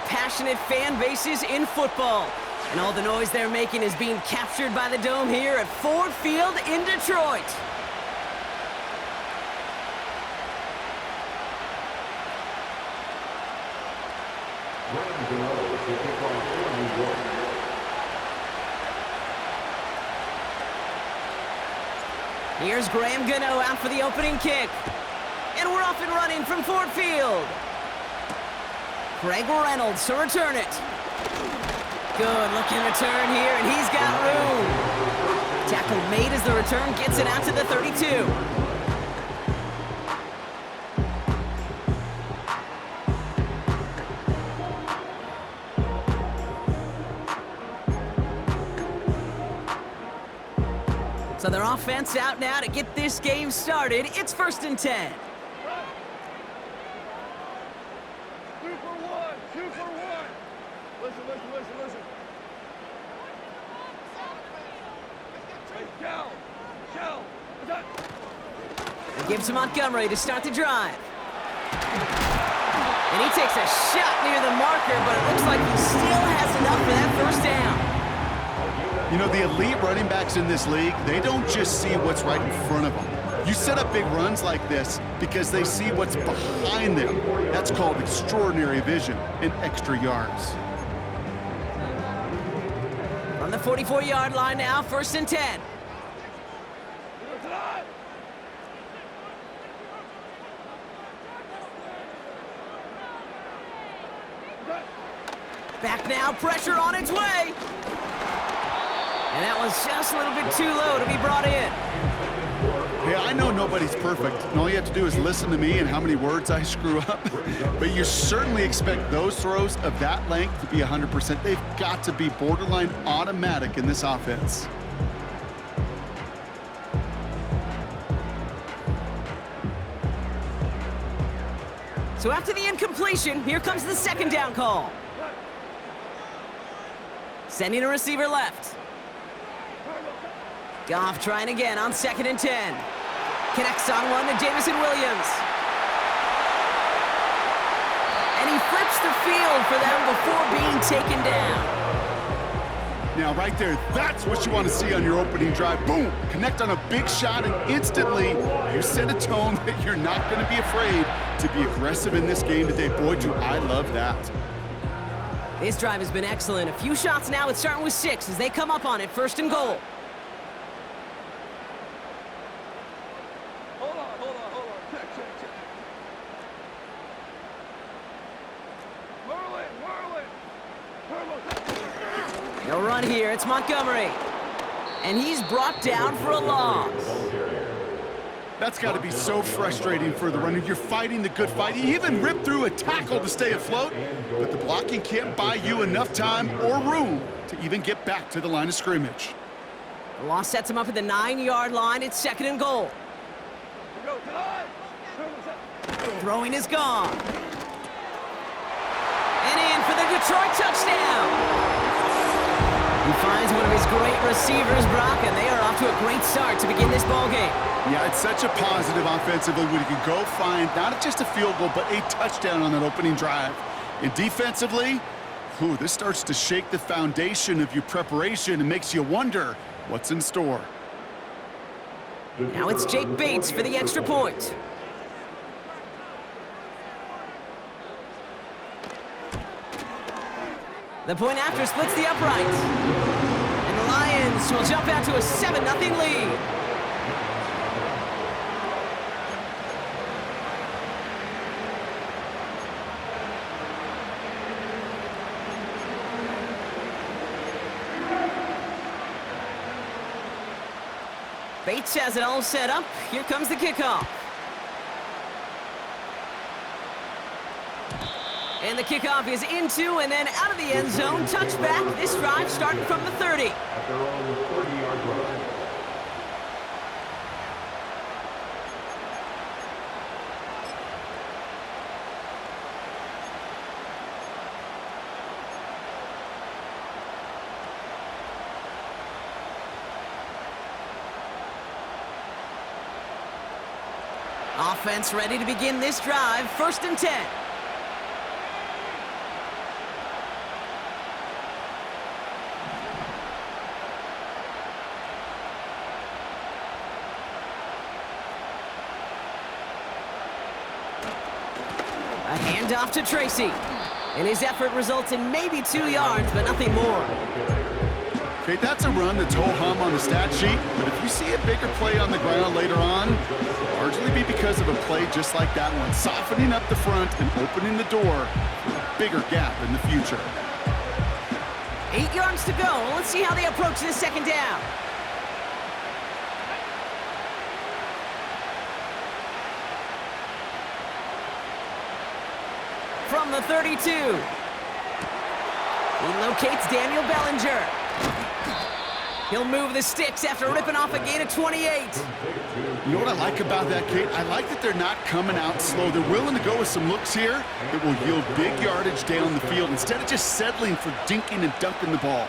passionate fan bases in football. And all the noise they're making is being captured by the Dome here at Ford Field in Detroit. Here's Graham Gano out for the opening kick. And we're off and running from Ford Field. Greg Reynolds to return it. Good looking return here, and he's got room. Tackle made as the return gets it out to the 32. So their offense out now to get this game started. It's 1st and 10. 2 for 1, 2 for 1. Listen. They give to Montgomery to start the drive. And he takes a shot near the marker, but it looks like he still has enough for that first down. You know, the elite running backs in this league, they don't just see what's right in front of them. You set up big runs like this because they see what's behind them. That's called extraordinary vision and extra yards. On the 44-yard line now, 1st and 10. Back now, pressure on its way. And that was just a little bit too low to be brought in. Hey, I know nobody's perfect, and all you have to do is listen to me and how many words I screw up. But you certainly expect those throws of that length to be 100%. They've got to be borderline automatic in this offense. So after the incompletion, here comes the 2nd down call. Sending a receiver left. Goff trying again on 2nd and 10. Connects on one to Jamison Williams. And he flips the field for them before being taken down. Now, right there, that's what you want to see on your opening drive. Boom! Connect on a big shot, and instantly you set a tone that you're not going to be afraid to be aggressive in this game today. Boy, do I love that. This drive has been excellent. A few shots now. It's starting with 6 as they come up on it. 1st and goal. Hold on. Check. Merlin. No run here. It's Montgomery. And he's brought down for a loss. That's got to be so frustrating for the runner. You're fighting the good fight. You even ripped through a tackle to stay afloat, but the blocking can't buy you enough time or room to even get back to the line of scrimmage. The loss sets him up at the 9-yard line. It's 2nd and goal. Throwing is gone. And in for the Detroit touchdown. He finds one of his great receivers, Brock, and they are off to a great start to begin this ballgame. Yeah, it's such a positive offensively when you can go find not just a field goal, but a touchdown on that opening drive. And defensively, this starts to shake the foundation of your preparation and makes you wonder what's in store. Now it's Jake Bates for the extra point. The point after splits the uprights. And the Lions will jump out to a 7-0 lead. Bates has it all set up. Here comes the kickoff. And the kickoff is into and then out of the end zone. Touchback. This drive starting from the 30. At their own 30-yard line. Offense ready to begin this drive. 1st and 10. Handoff to Tracy. And his effort results in maybe 2 yards, but nothing more. Okay, that's a run that's ho-hum on the stat sheet, but if you see a bigger play on the ground later on, it'll largely be because of a play just like that one, softening up the front and opening the door for a bigger gap in the future. 8 yards to go. Let's see how they approach this second down. From the 32. He locates Daniel Bellinger. He'll move the sticks after ripping off a gain of 28. You know what I like about that, Kate? I like that they're not coming out slow. They're willing to go with some looks here that will yield big yardage down the field instead of just settling for dinking and dunking the ball.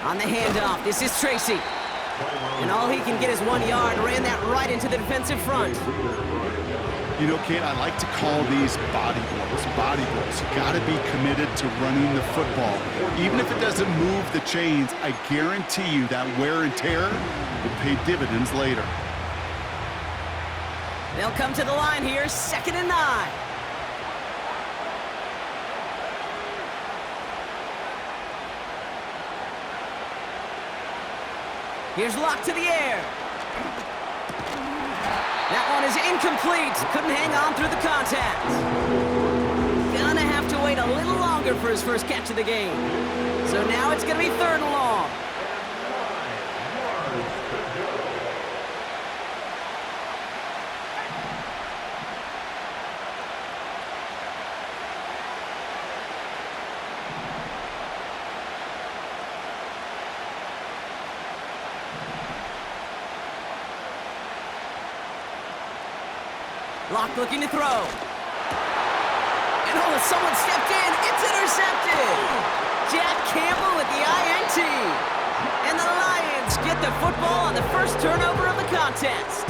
On the handoff, this is Tracy. And all he can get is 1 yard. Ran that right into the defensive front. You know, Kate, I like to call these body blows. Body blows. You got to be committed to running the football. Even if it doesn't move the chains, I guarantee you that wear and tear will pay dividends later. They'll come to the line here, 2nd and 9. Here's Locke to the air. That one is incomplete. Couldn't hang on through the contact. Gonna have to wait a little longer for his first catch of the game. So now it's gonna be 3rd and long. Locke looking to throw. And oh, someone stepped in. It's intercepted. Jack Campbell with the INT. And the Lions get the football on the first turnover of the contest.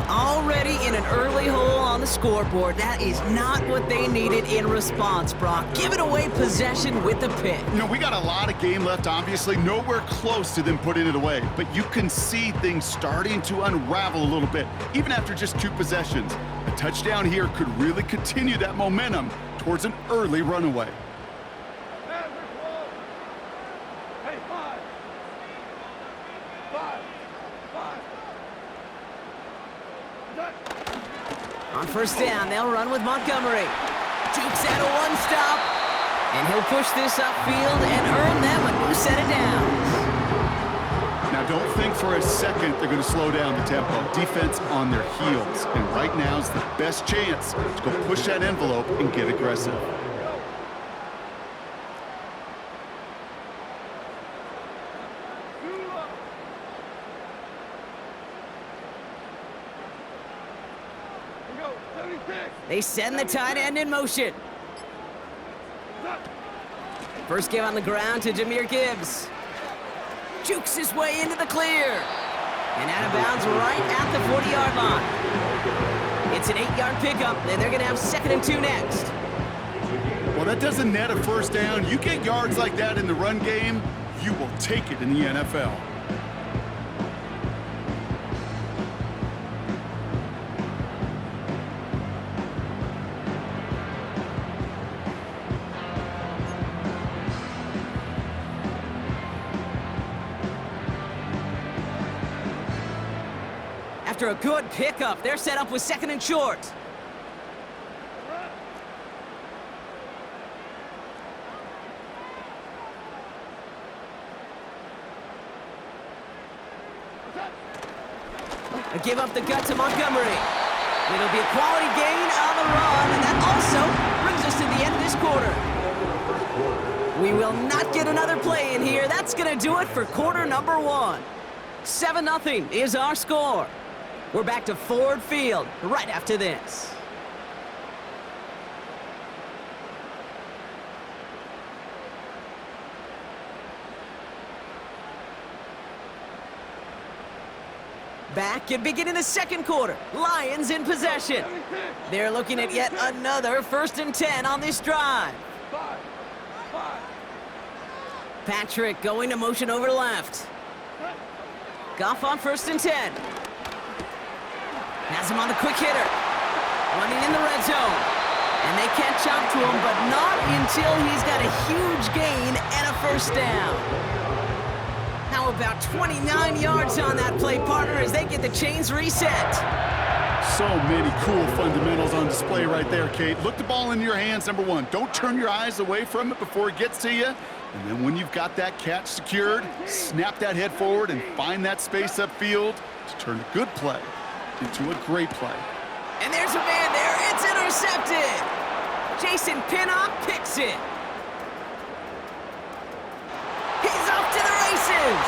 Already in an early hole on the scoreboard. That is not what they needed in response, Brock. Giving away possession with the pick. You know, we got a lot of game left, obviously. Nowhere close to them putting it away. But you can see things starting to unravel a little bit, even after just 2 possessions. A touchdown here could really continue that momentum towards an early runaway. Hey, 5. 5. On first down, they'll run with Montgomery. Jukes out a 1-stop. And he'll push this upfield and earn them a new set of downs. Now, don't think for a second they're going to slow down the tempo. Defense on their heels. And right now is the best chance to go push that envelope and get aggressive. They send the tight end in motion. First give on the ground to Jahmyr Gibbs. Jukes his way into the clear. And out of bounds right at the 40-yard line. It's an 8-yard pickup, and they're going to have 2nd and 2 next. Well, that doesn't net a first down. You get yards like that in the run game, you will take it in the NFL. After a good pickup, they're set up with 2nd and short. A give up the gut to Montgomery. It'll be a quality gain on the run, and that also brings us to the end of this quarter. We will not get another play in here. That's going to do it for quarter number 1. 7-0 is our score. We're back to Ford Field right after this. Back and beginning the 2nd quarter. Lions in possession. They're looking at yet another 1st and 10 on this drive. Patrick going to motion over left. Goff on 1st and 10. Has him on the quick hitter. Running in the red zone. And they can't chop to him, but not until he's got a huge gain and a first down. How about 29 yards on that play, partner, as they get the chains reset? So many cool fundamentals on display right there, Kate. Look the ball into your hands, number one. Don't turn your eyes away from it before it gets to you. And then when you've got that catch secured, snap that head forward and find that space upfield to turn a good play into a great play. And there's a man there. It's intercepted. Jason Pinnock picks it. He's off to the races.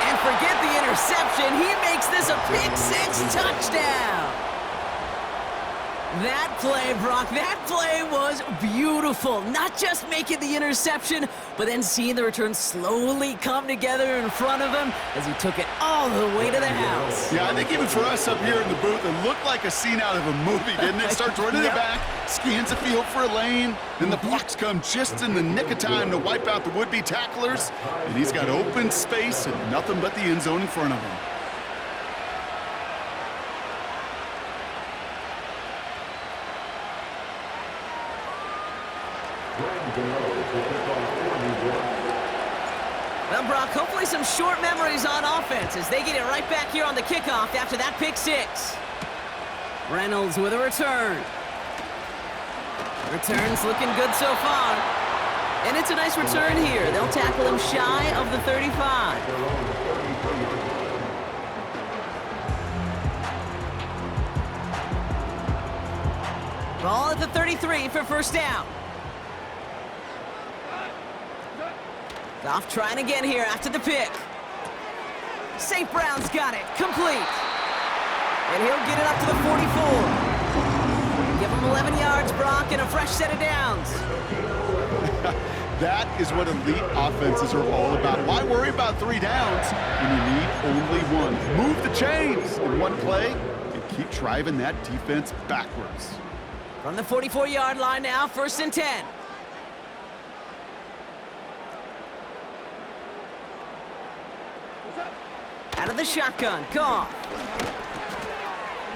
And forget the interception. He makes this a pick-6 touchdown. That play, Brock, that play was beautiful. Not just making the interception, but then seeing the return slowly come together in front of him as he took it all the way to the house. Yeah, I think even for us up here in the booth, it looked like a scene out of a movie, didn't it? Starts running it back, scans the field for a lane, then the blocks come just in the nick of time to wipe out the would-be tacklers, and he's got open space and nothing but the end zone in front of him. Well, Brock, hopefully some short memories on offense as they get it right back here on the kickoff after that pick-6. Reynolds with a return. Return's looking good so far. And it's a nice return here. They'll tackle him shy of the 35. Ball at the 33 for first down. Goff trying again here after the pick. St. Brown's got it. Complete. And he'll get it up to the 44. Give him 11 yards, Brock, and a fresh set of downs. That is what elite offenses are all about. Why worry about 3 downs when you need only one? Move the chains in one play and keep driving that defense backwards. From the 44-yard line now, 1st and 10. Out of the shotgun, Goff.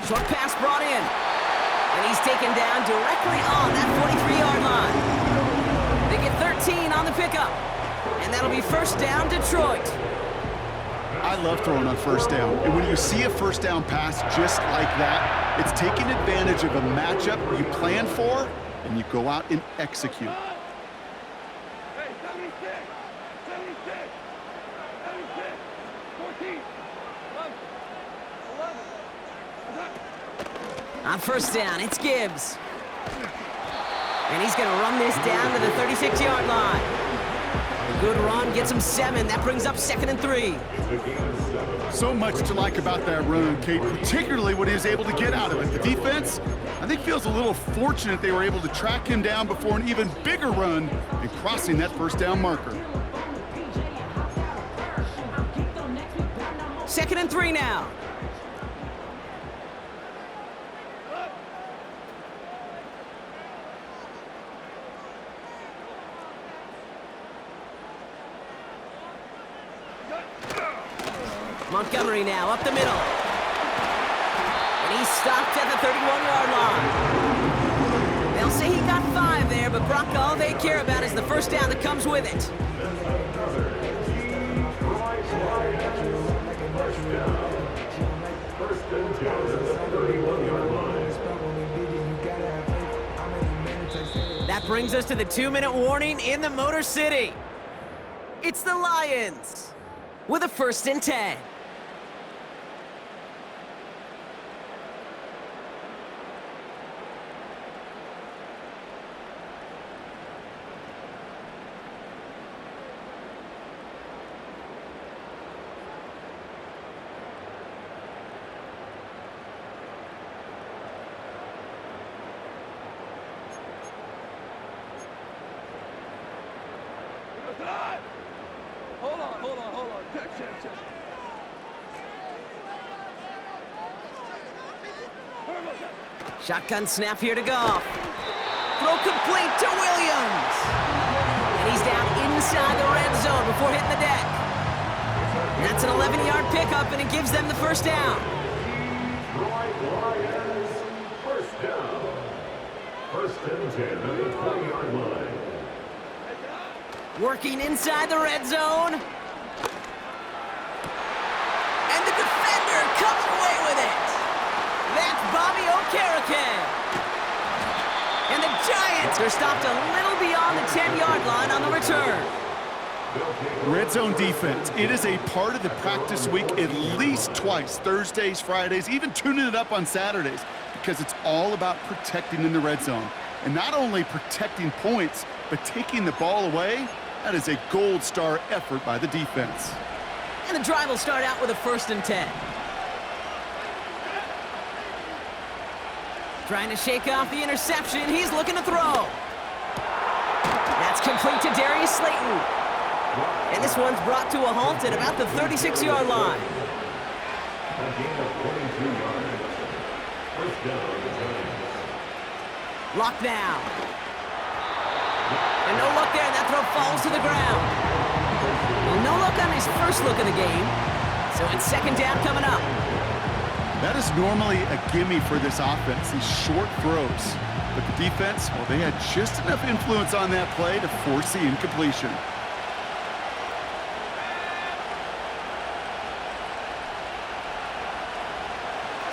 Short pass brought in. And he's taken down directly on that 43-yard line. They get 13 on the pickup. And that'll be first down, Detroit. I love throwing on first down. And when you see a first down pass just like that, it's taking advantage of a matchup you plan for, and you go out and execute. Hey, 76, 76, 76, 14, 11. On first down, it's Gibbs. And he's going to run this down to the 36-yard line. A good run gets him 7. That brings up 2nd and 3. So much to like about that run, Kate, particularly what he was able to get out of it. The defense, I think, feels a little fortunate they were able to track him down before an even bigger run and crossing that first down marker. 2nd and 3 now. Montgomery now up the middle. And he's stopped at the 31-yard line. They'll say he got 5 there, but Brock, all they care about is the first down that comes with it. That brings us to the 2-minute warning in the Motor City. It's the Lions with a 1st and 10. Hold on. Check. Shotgun snap here to Goff. Throw complete to Williams. And he's down inside the red zone before hitting the deck. That's an 11-yard pickup, and it gives them the first down. Detroit Lions, first down. First and 10 at the 20-yard line. Working inside the red zone. And the defender comes away with it. That's Bobby Okereke. And the Giants are stopped a little beyond the 10-yard line on the return. Red zone defense. It is a part of the practice week at least twice, Thursdays, Fridays, even tuning it up on Saturdays, because it's all about protecting in the red zone. And not only protecting points, but taking the ball away. That is a gold star effort by the defense. And the drive will start out with a 1st and 10. Trying to shake off the interception. He's looking to throw. That's complete to Darius Slayton. And this one's brought to a halt at about the 36-yard line. A gain of 22 yards. First down, Giants. Locked down. And no luck there, and that throw falls to the ground. Well, no luck on his first look of the game. So it's second down coming up. That is normally a gimme for this offense, these short throws. But the defense, well, they had just enough influence on that play to force the incompletion.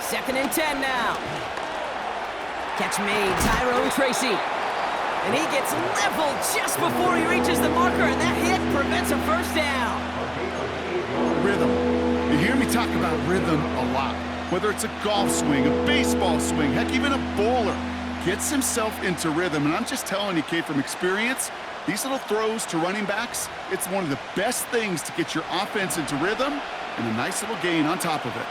Second and 10 now. Catch made, Tyrone Tracy. And he gets leveled just before he reaches the marker, and that hit prevents a first down. Rhythm. You hear me talk about rhythm a lot. Whether it's a golf swing, a baseball swing, heck, even a bowler gets himself into rhythm. And I'm just telling you, Kate, from experience, these little throws to running backs, it's one of the best things to get your offense into rhythm, and a nice little gain on top of it.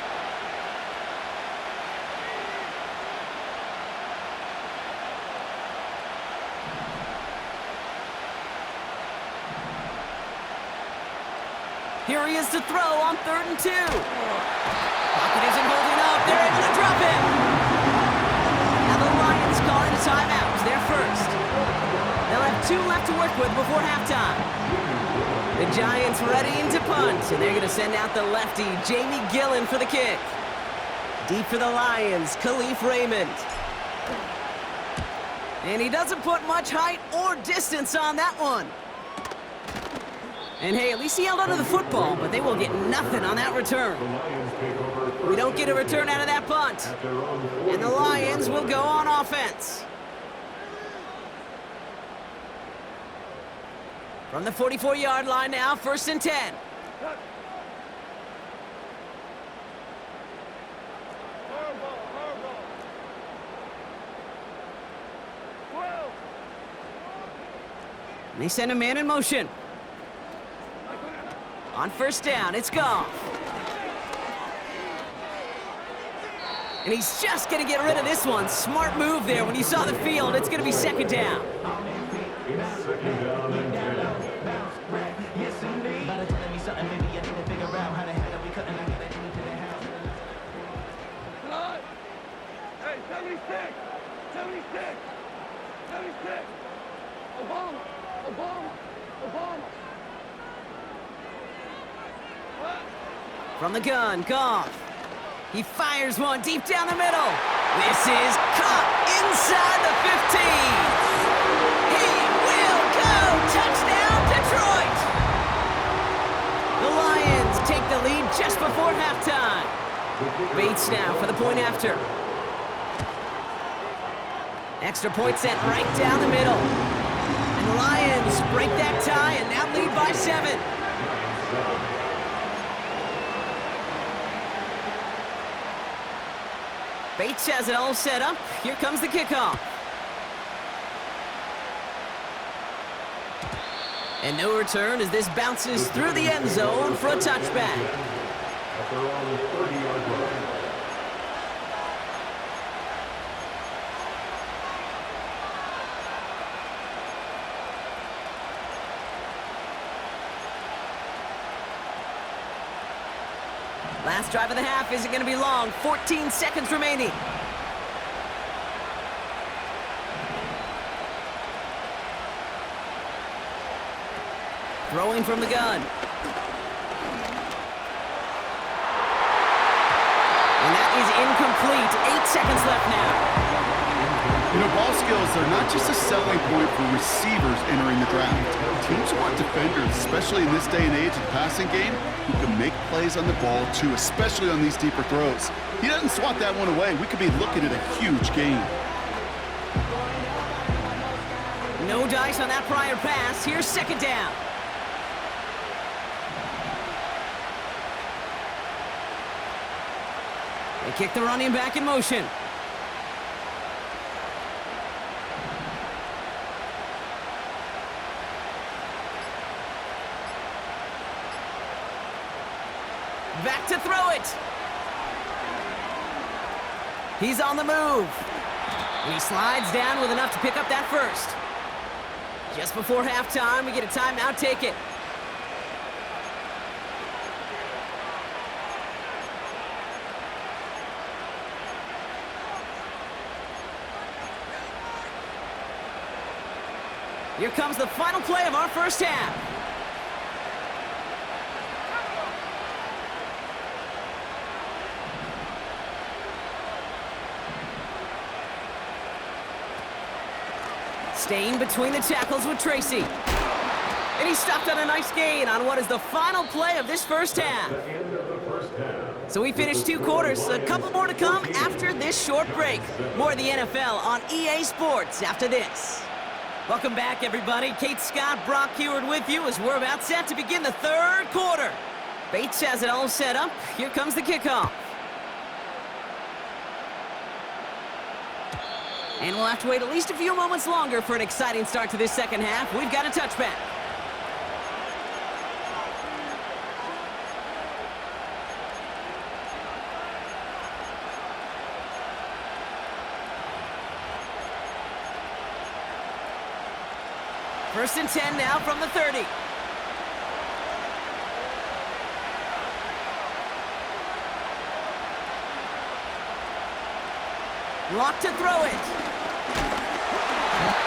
Here he is to throw on 3rd and 2. Pocket isn't holding up. They're able to drop him. Now the Lions calling a timeout. It's their first. They'll have 2 left to work with before halftime. The Giants readying to punt, and they're going to send out the lefty, Jamie Gillen, for the kick. Deep for the Lions, Khalif Raymond. And he doesn't put much height or distance on that one. And hey, at least he held onto the football, but they will get nothing on that return. We don't get a return out of that punt. And the Lions will go on offense. From the 44-yard line now, 1st and 10. And they send a man in motion. On 1st down, it's Goff. And he's just going to get rid of this one. Smart move there. When you saw the field, it's going to be 2nd down. It's 2nd down and 10. Hey, 76! 76! 76! Obama! Obama! Obama! From the gun, Goff. He fires one deep down the middle. This is caught inside the 15. He will go. Touchdown, Detroit. The Lions take the lead just before halftime. Bates now for the point after. Extra point sent right down the middle. And the Lions break that tie and now lead by 7. Bates has it all set up. Here comes the kickoff. And no return as this bounces through the end zone for a touchback. At their own 30-yard line. Last drive of the half isn't going to be long. 14 seconds remaining. Throwing from the gun. And that is incomplete. 8 seconds left now. You know, ball skills are not just a selling point for receivers entering the draft. Teams want defenders, especially in this day and age of the passing game, who can make plays on the ball too, especially on these deeper throws. He doesn't swat that one away. We could be looking at a huge gain. No dice on that prior pass. Here's second down. They kick the running back in motion. Back to throw it. He's on the move. And he slides down with enough to pick up that first. Just before halftime, we get a timeout. Take it. Here comes the final play of our first half. Staying between the tackles with Tracy. And he stopped on a nice gain on what is the final play of this first half. So we finished 2 quarters. A couple more to come after this short break. More of the NFL on EA Sports after this. Welcome back, everybody. Kate Scott, Brock Heward with you as we're about set to begin the third quarter. Bates has it all set up. Here comes the kickoff. And we'll have to wait at least a few moments longer for an exciting start to this second half. We've got a touchback. First and 10 now from the 30. Lock to throw it.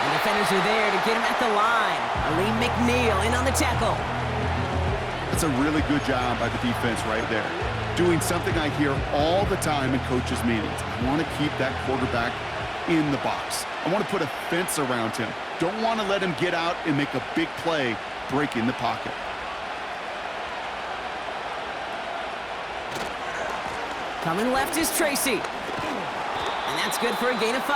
And defenders are there to get him at the line. Ali McNeil in on the tackle. That's a really good job by the defense right there. Doing something I hear all the time in coaches' meetings. I want to keep that quarterback in the box. I want to put a fence around him. Don't want to let him get out and make a big play breaking the pocket. Coming left is Tracy. And that's good for a gain of 5.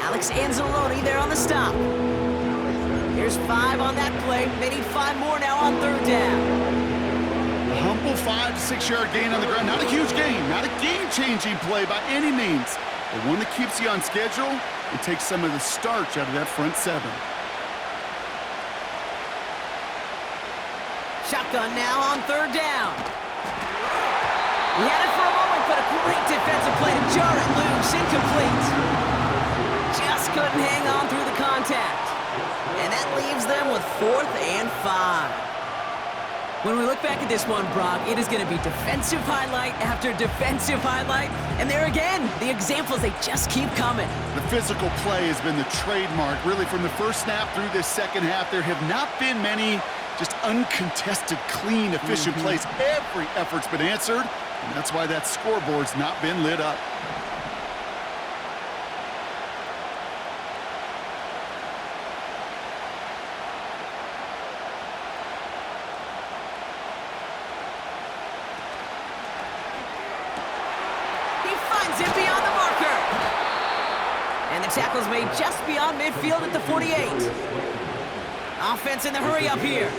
Alex Anzalone there on the stop. Here's 5 on that play. They need 5 more now on third down. Humble 5 to 6 yard gain on the ground. Not a huge gain, not a game-changing play by any means, but one that keeps you on schedule and takes some of the starch out of that front 7. Shotgun now on third down. He had it for a moment, but a great defensive play to jar it loose. Incomplete. Just couldn't hang on through the contact. And that leaves them with 4th and 5. When we look back at this one, Brock, it is going to be defensive highlight after defensive highlight. And there again, the examples, they just keep coming. The physical play has been the trademark. Really, from the first snap through this second half, there have not been many just uncontested, clean, efficient plays. Every effort's been answered, and that's why that scoreboard's not been lit up. It beyond the marker. And the tackle's made just beyond midfield at the 48. Offense in the hurry up here.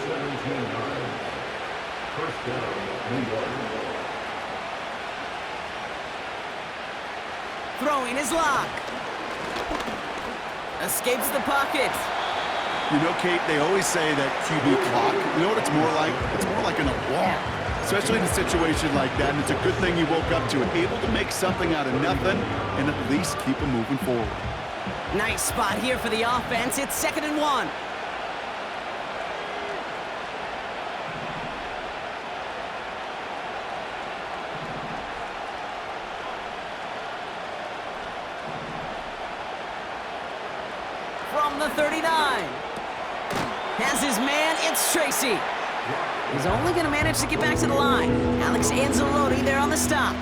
Throwing his lock. Escapes the pocket. You know, Kate, they always say that QB clock. You know what it's more like? It's more like an alarm. Especially in a situation like that, and it's a good thing you woke up to it. Able to make something out of nothing and at least keep them moving forward. Nice spot here for the offense. It's 2nd and 1. From the 39. Has his man, it's Tracy. He's only going to manage to get back to the line. Alex Anzalone there on the stop.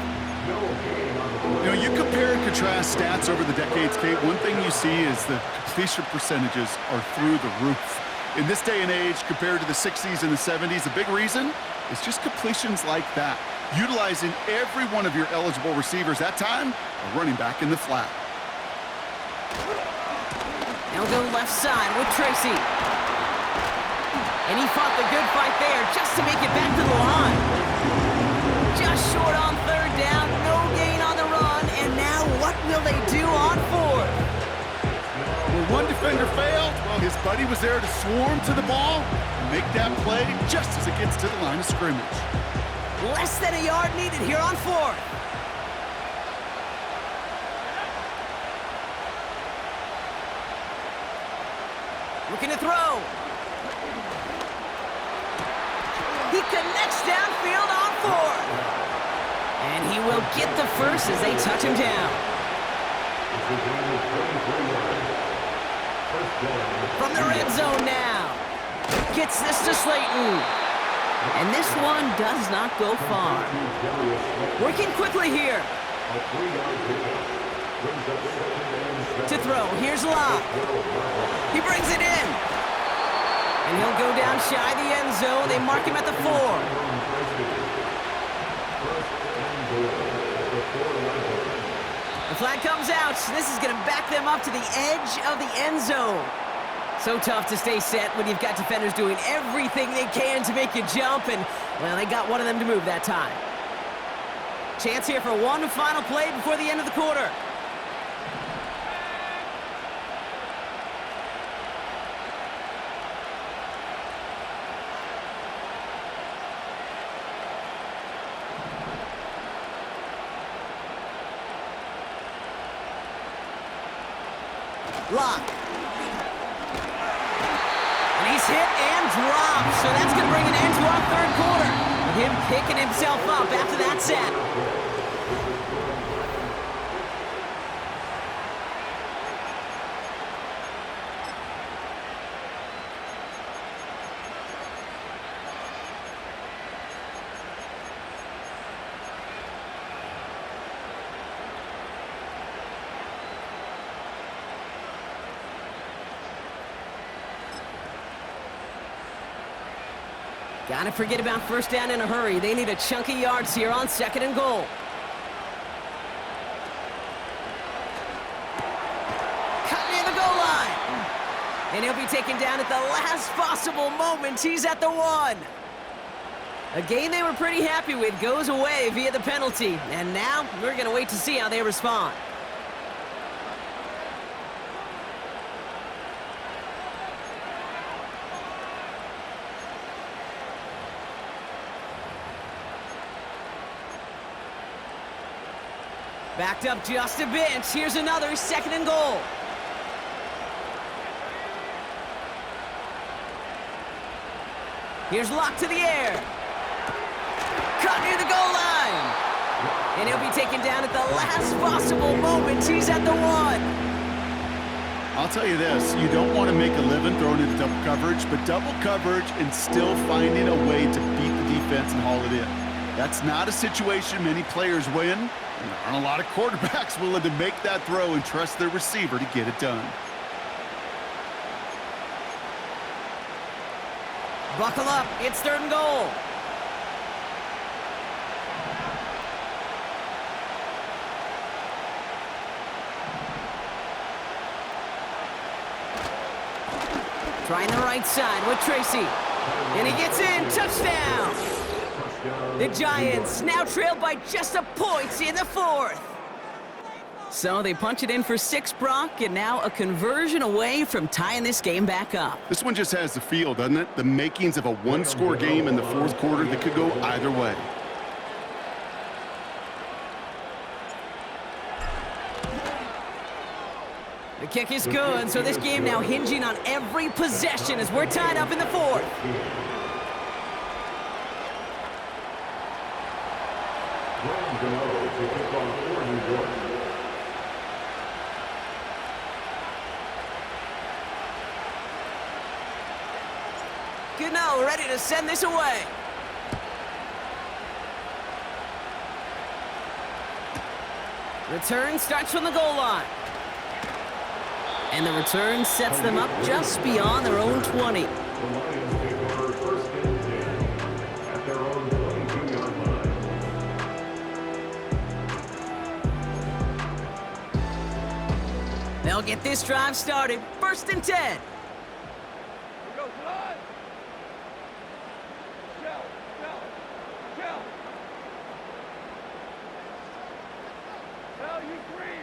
You know, you compare and contrast stats over the decades, Kate. One thing you see is the completion percentages are through the roof. In this day and age, compared to the 60s and the 70s, the big reason is just completions like that. Utilizing every one of your eligible receivers. That time, a running back in the flat. Now go left side with Tracy. And he fought the good fight there just to make it back to the line. Just short on third down, no gain on the run, and now what will they do on fourth? Well, one defender failed. Well, his buddy was there to swarm to the ball and make that play just as it gets to the line of scrimmage. Less than a yard needed here on fourth. Looking to throw. He connects downfield on fourth. And he will get the first as they touch him down. From the red zone now. Gets this to Slayton. And this one does not go far. Working quickly here. To throw. Here's Locke. He brings it in. And he'll go down shy the end zone. They mark him at the 4. The flag comes out. This is going to back them up to the edge of the end zone. So tough to stay set when you've got defenders doing everything they can to make you jump, and, well, they got one of them to move that time. Chance here for one final play before the end of the quarter. Lock. And he's hit and dropped, so that's going to bring an end to our third quarter. With him picking himself up after that set. Gotta forget about first down in a hurry. They need a chunky yards here on 2nd and goal. Cut near the goal line. And he'll be taken down at the last possible moment. He's at the 1. A game they were pretty happy with goes away via the penalty. And now we're gonna wait to see how they respond. Backed up just a bit. Here's another 2nd and goal. Here's Locke to the air. Cut near the goal line. And he'll be taken down at the last possible moment. He's at the 1. I'll tell you this, you don't want to make a living throwing into double coverage, but double coverage and still finding a way to beat the defense and haul it in. That's not a situation many players win, and there aren't a lot of quarterbacks willing to make that throw and trust their receiver to get it done. Buckle up, it's 3rd and goal. Trying the right side with Tracy. And he gets in, touchdown! The Giants now trailed by just a point in the 4th. So they punch it in for 6, Brock, and now a conversion away from tying this game back up. This one just has the feel, doesn't it? The makings of a one-score game in the 4th quarter that could go either way. The kick is good, so this game now hinging on every possession as we're tied up in the 4th. Gano ready to send this away. Return starts from the goal line. And the return sets them up just beyond their own 20. The Lions take over first and 10 at their own 22-yard line. They'll get this drive started. First and 10. Here goes Lod. Shell. Value three.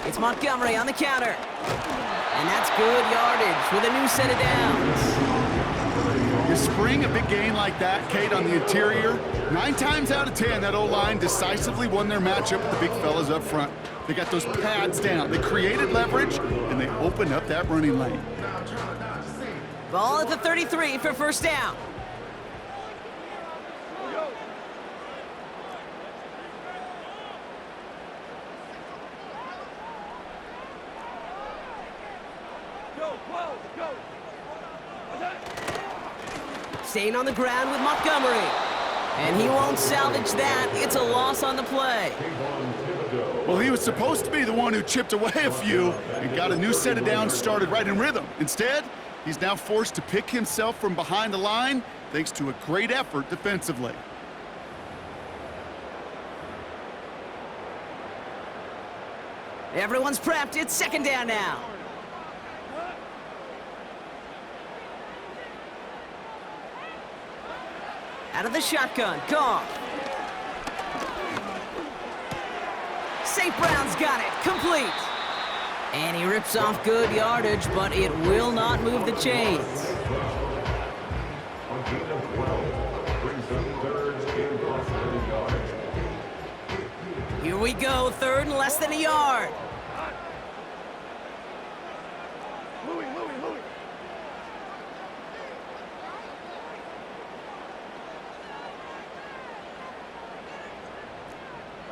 It's Montgomery on the counter. And that's good yardage with a new set of downs. You spring a big gain like that, Kate, on the interior. 9 times out of 10, that O-line decisively won their matchup with the big fellas up front. They got those pads down. They created leverage, and they opened up that running lane. Ball at the 33 for first down. Go. Staying on the ground with Montgomery. And he won't salvage that. It's a loss on the play. Well, he was supposed to be the one who chipped away a few and got a new set of downs started right in rhythm. Instead, he's now forced to pick himself from behind the line thanks to a great effort defensively. Everyone's prepped. It's second down now. Out of the shotgun, Goff. St. Brown's got it, complete. And he rips off good yardage, but it will not move the chains. On gain of 12, brings up third and less than a yard. Here we go, third and less than a yard. Louis.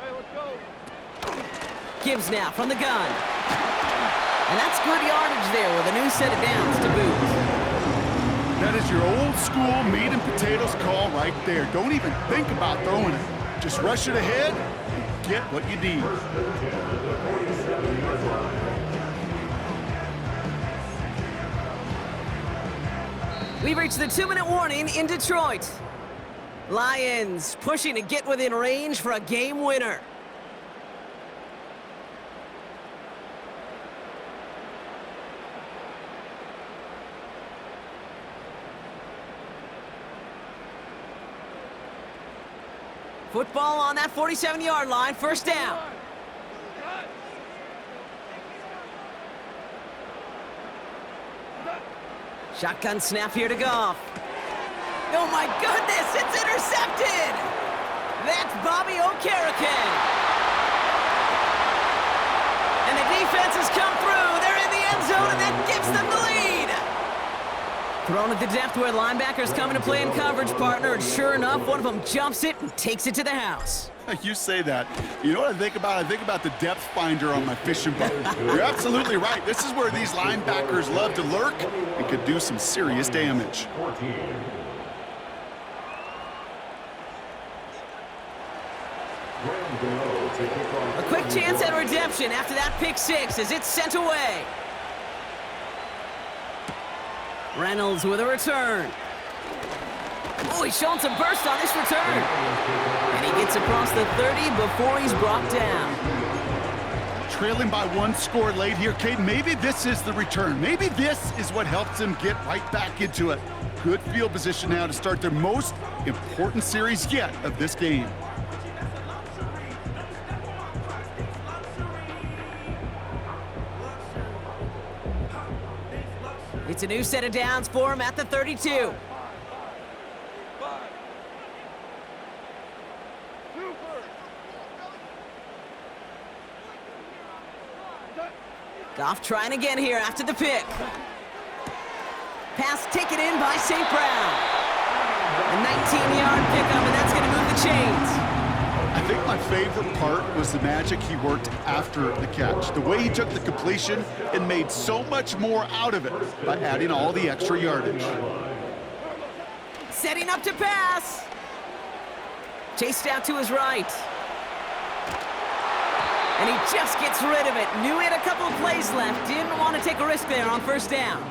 Hey, let's go. Gibbs now from the gun. And that's good yardage there with a new set of downs to boot. That is your old school meat and potatoes call right there. Don't even think about throwing it. Just rush it ahead and get what you need. We've reached the 2-minute warning in Detroit. Lions pushing to get within range for a game winner. Football on that 47-yard line, first down. Shotgun snap here to Goff. Oh my goodness, it's intercepted! That's Bobby Okereke. And the defense has come through. They're in the end zone, and that gives them the lead. Thrown at the depth where linebackers come into play in coverage, partner, and sure enough, one of them jumps it and takes it to the house. You say that. You know what I think about? I think about the depth finder on my fishing boat. You're absolutely right. This is where these linebackers love to lurk and could do some serious damage. 14. A quick chance at redemption after that pick six as it's sent away. Reynolds with a return. Oh, he's showing some burst on this return. And he gets across the 30 before he's brought down. Trailing by one score late here, Caden. Maybe this is the return. Maybe this is what helps them get right back into it. Good field position now to start their most important series yet of this game. It's a new set of downs for him at the 32. Goff trying again here after the pick. Pass taken in by St. Brown. A 19-yard pickup, and that's going to move the chains. I think my favorite part was the magic he worked after the catch. The way he took the completion and made so much more out of it by adding all the extra yardage. Setting up to pass. Chased out to his right. And he just gets rid of it. Knew he had a couple of plays left. Didn't want to take a risk there on first down.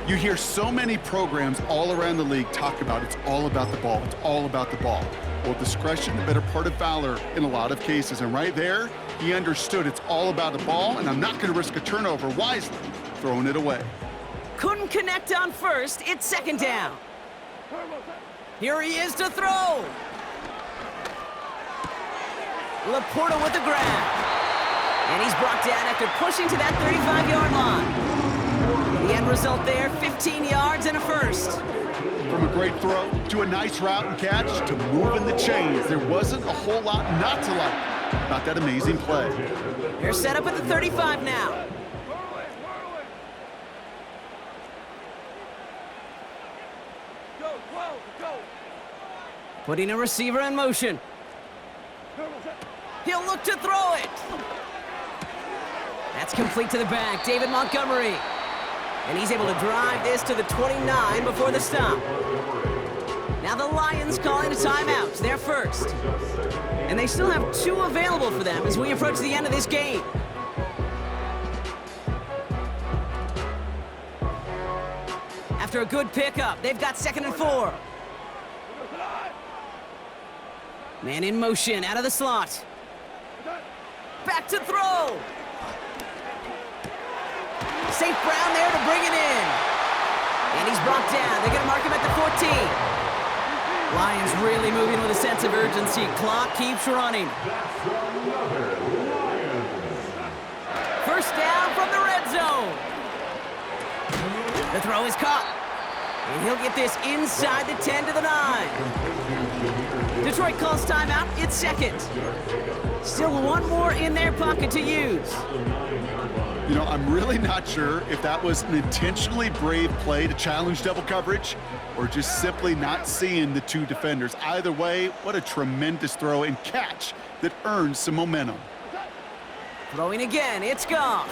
You hear so many programs all around the league talk about it's all about the ball. It's all about the ball. Well, discretion, the better part of valor in a lot of cases. And right there, he understood it's all about the ball, and I'm not going to risk a turnover wisely, throwing it away. Couldn't connect on first. It's second down. Here he is to throw. Laporta with the grab. And he's brought down after pushing to that 35-yard line. The end result there, 15 yards and a first. From a great throw to a nice route and catch to moving the chains, there wasn't a whole lot not to like about that amazing play. They're set up at the 35 now. Putting a receiver in motion. He'll look to throw it. That's complete to the back, David Montgomery. And he's able to drive this to the 29 before the stop. Now the Lions calling a timeout. They're first. And they still have 2 available for them as we approach the end of this game. After a good pickup, they've got 2nd and 4. Man in motion, out of the slot. Back to throw. St. Brown there to bring it in. And he's brought down. They're going to mark him at the 14. Lions really moving with a sense of urgency. Clock keeps running. First down from the red zone. The throw is caught. And he'll get this inside the 10 to the 9. Detroit calls timeout. It's second. Still one more in their pocket to use. You know, I'm really not sure if that was an intentionally brave play to challenge double coverage or just simply not seeing the 2 defenders. Either way, what a tremendous throw and catch that earns some momentum. Throwing again, it's Goff.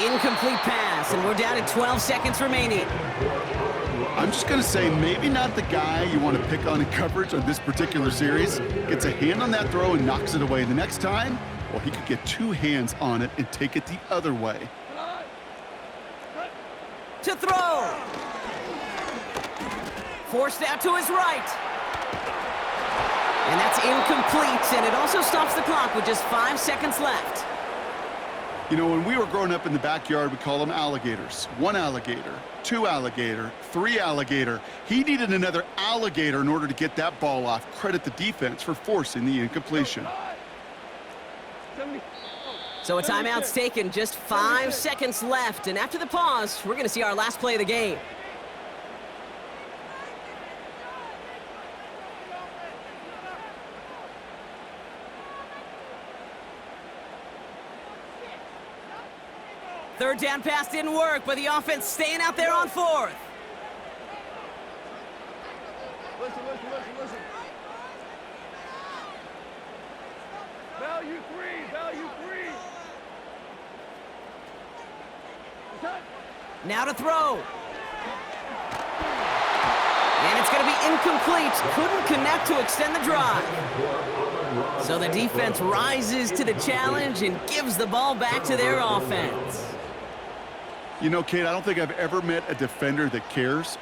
Incomplete pass, and we're down to 12 seconds remaining. I'm just going to say maybe not the guy you want to pick on in coverage on this particular series. Gets a hand on that throw and knocks it away. The next time, well, he could get 2 hands on it and take it the other way. To throw. Forced out to his right. And that's incomplete, and it also stops the clock with just 5 seconds left. You know, when we were growing up in the backyard, we call them alligators. 1 alligator, 2 alligator, 3 alligator. He needed another alligator in order to get that ball off. Credit the defense for forcing the incompletion. So a timeout's taken, just 5 seconds left. And after the pause, we're going to see our last play of the game. Third down pass didn't work, but the offense staying out there on 4th. Listen. Value 3. Now to throw. And it's going to be incomplete. Couldn't connect to extend the drive. So the defense rises to the challenge and gives the ball back to their offense. You know, Kate, I don't think I've ever met a defender that cares.